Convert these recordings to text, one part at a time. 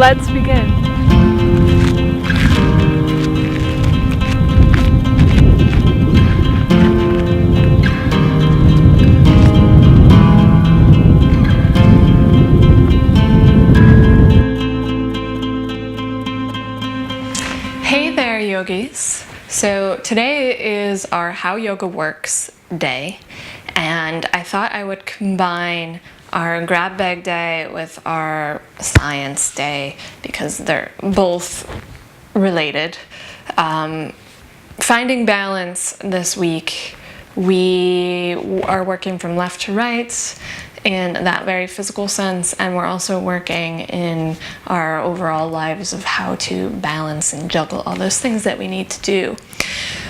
let's begin. Hey there, yogis. So today is our How Yoga Works day, and I thought I would combine our grab bag day with our science day because they're both related. Finding balance this week, we are working from left to right in that very physical sense, and we're also working in our overall lives of how to balance and juggle all those things that we need to do.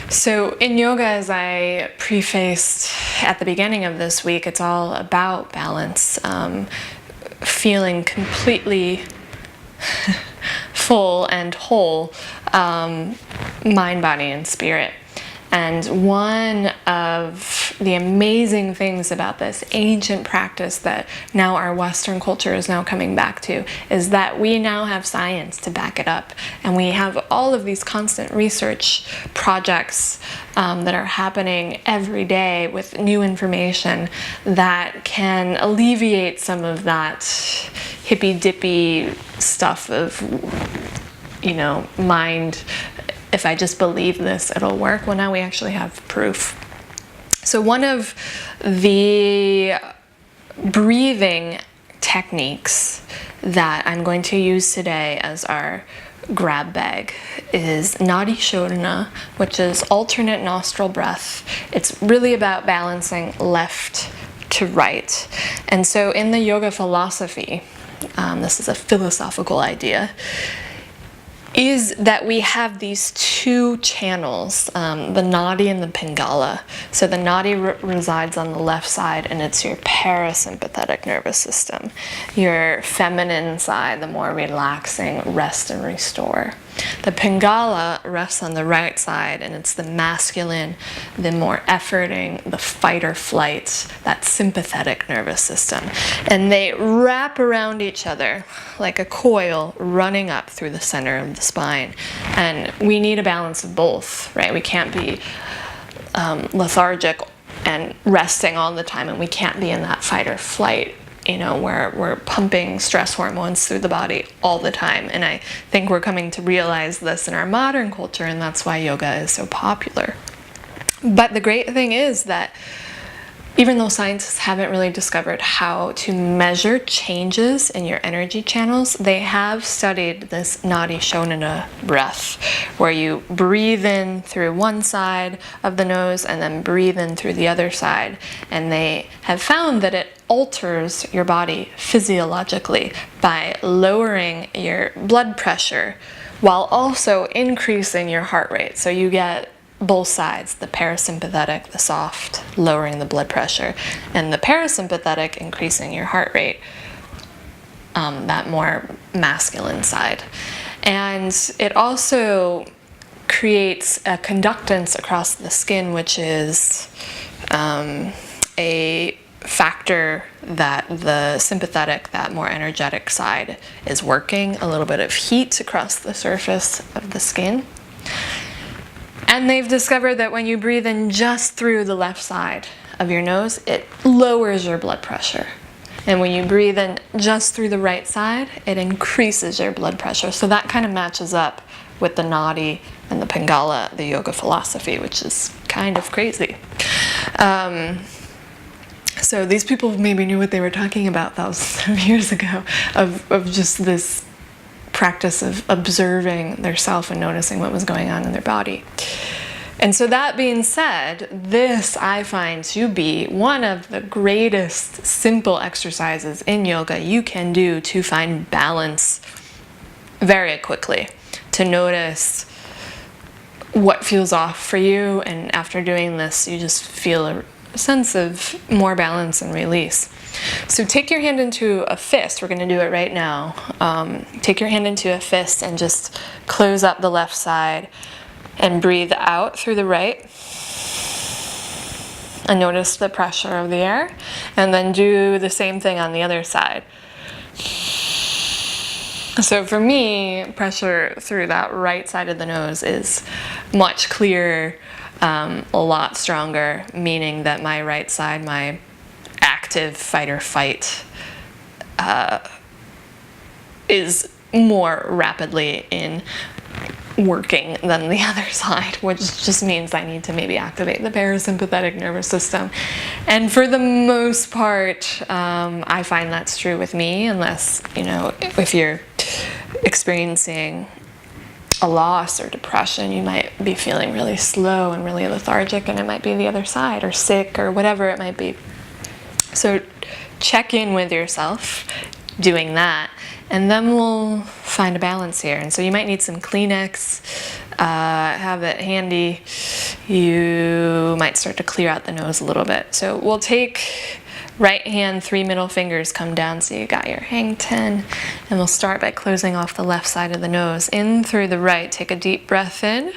So in yoga, as I prefaced at the beginning of this week, it's all about balance, feeling completely full and whole, mind, body, and spirit. And one of the amazing things about this ancient practice that now our Western culture is now coming back to is that we now have science to back it up. And we have all of these constant research projects that are happening every day with new information that can alleviate some of that hippy-dippy stuff of, mind. If I just believe this, it'll work. Well, now we actually have proof. So one of the breathing techniques that I'm going to use today as our grab bag is Nadi Shodhana, which is alternate nostril breath. It's really about balancing left to right. And so in the yoga philosophy, this is a philosophical idea, is that we have these two channels, the Nadi and the Pingala. So the Nadi resides on the left side, and it's your parasympathetic nervous system. Your feminine side, the more relaxing, rest and restore. The Pingala rests on the right side, and it's the masculine, the more efforting, the fight or flight, that sympathetic nervous system. And they wrap around each other like a coil running up through the center of the spine. And we need a balance of both, right? We can't be lethargic and resting all the time, and we can't be in that fight or flight, where we're pumping stress hormones through the body all the time. And I think we're coming to realize this in our modern culture, and that's why yoga is so popular. But the great thing is that even though scientists haven't really discovered how to measure changes in your energy channels, they have studied this Nadi Shodhana breath, where you breathe in through one side of the nose and then breathe in through the other side. And they have found that it alters your body physiologically by lowering your blood pressure while also increasing your heart rate. So you get both sides, the parasympathetic, the soft, lowering the blood pressure, and the parasympathetic, increasing your heart rate, that more masculine side. And it also creates a conductance across the skin, which is a factor that the sympathetic, that more energetic side, is working, a little bit of heat across the surface of the skin. And they've discovered that when you breathe in just through the left side of your nose, it lowers your blood pressure. And when you breathe in just through the right side, it increases your blood pressure. So that kind of matches up with the Nadi and the Pingala, the yoga philosophy, which is kind of crazy. So these people maybe knew what they were talking about thousands of years ago, of just this practice of observing their self and noticing what was going on in their body. And so that being said, this I find to be one of the greatest simple exercises in yoga you can do to find balance very quickly, to notice what feels off for you, and after doing this you just feel a sense of more balance and release. So take your hand into a fist. We're going to do it right now. Take your hand into a fist and just close up the left side and breathe out through the right. And notice the pressure of the air. And then do the same thing on the other side. So for me, pressure through that right side of the nose is much clearer, a lot stronger, meaning that my right side, my active fight or fight, is more rapidly in working than the other side, which just means I need to maybe activate the parasympathetic nervous system. And for the most part, I find that's true with me, unless, if you're experiencing a loss or depression, you might be feeling really slow and really lethargic, and it might be the other side, or sick, or whatever it might be. So check in with yourself doing that, and then we'll find a balance here. And so you might need some Kleenex, have it handy. You might start to clear out the nose a little bit. So we'll take right hand, 3 middle fingers come down, so you got your hang 10, and we'll start by closing off the left side of the nose. In through the right, take a deep breath in.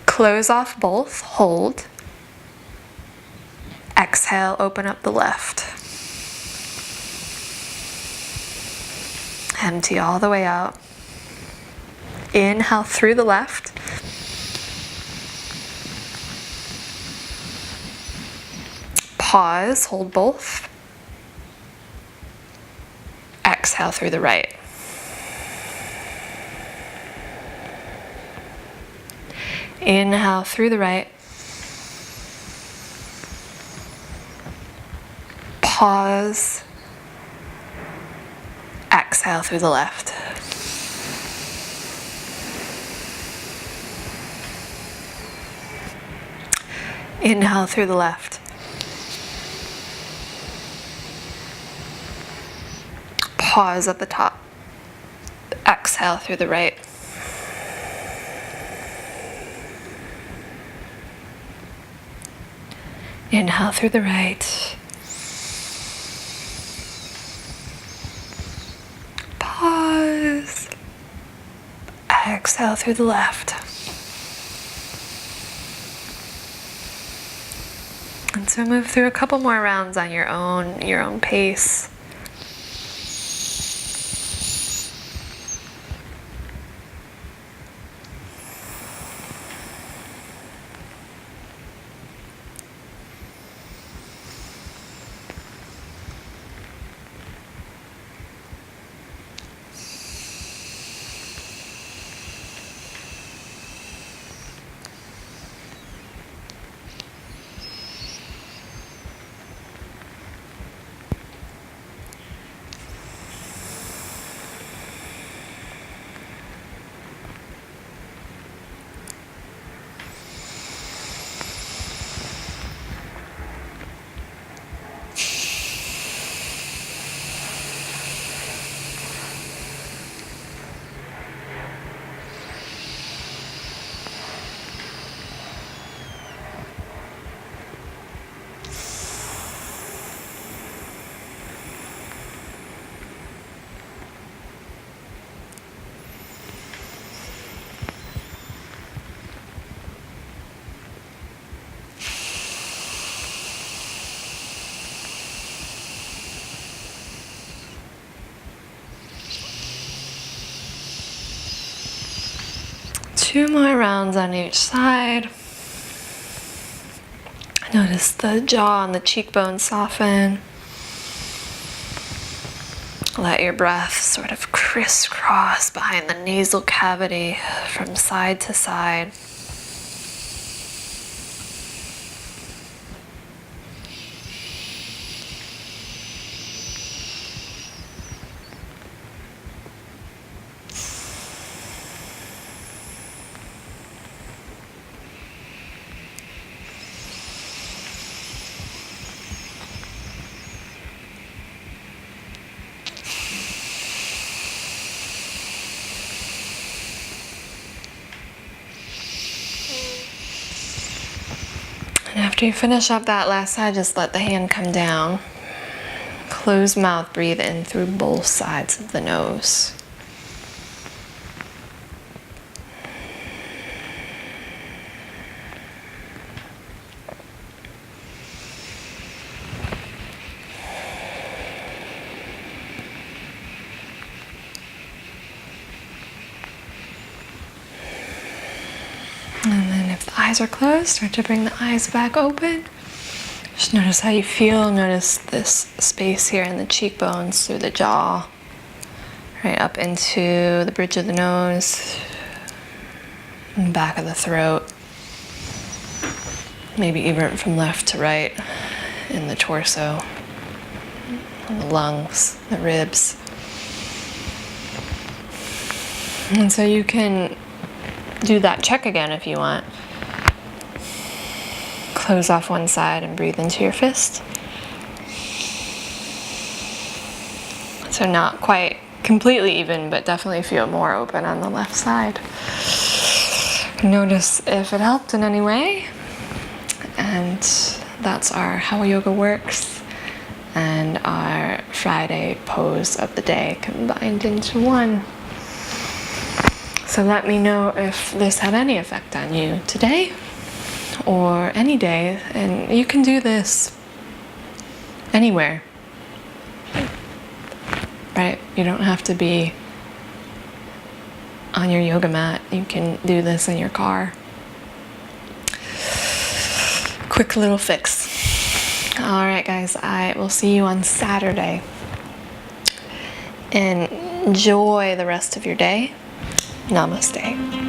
Close off both, hold. Exhale, open up the left. Empty all the way out. Inhale through the left. Pause, hold both. Exhale through the right. Inhale through the right. Pause. Exhale through the left. Inhale through the left. Pause at the top. Exhale through the right. Inhale through the right. Pause. Exhale through the left. And so move through a couple more rounds on your own pace. Two more rounds on each side. Notice the jaw and the cheekbones soften. Let your breath sort of crisscross behind the nasal cavity from side to side. And after you finish up that last side, just let the hand come down. Closed mouth, breathe in through both sides of the nose. eyes are closed, start to bring the eyes back open. Just notice how you feel. Notice this space here in the cheekbones, through the jaw, right up into the bridge of the nose, and back of the throat. Maybe even from left to right in the torso, the lungs, the ribs. And so you can do that check again if you want. Close off one side and breathe into your fist. So not quite completely even, but definitely feel more open on the left side. Notice if it helped in any way. And that's our How Yoga Works and our Friday pose of the day combined into one. So let me know if this had any effect on you today or any day, and you can do this anywhere, right? You don't have to be on your yoga mat. You can do this in your car. Quick little fix. All right, guys, I will see you on Saturday. And enjoy the rest of your day. Namaste.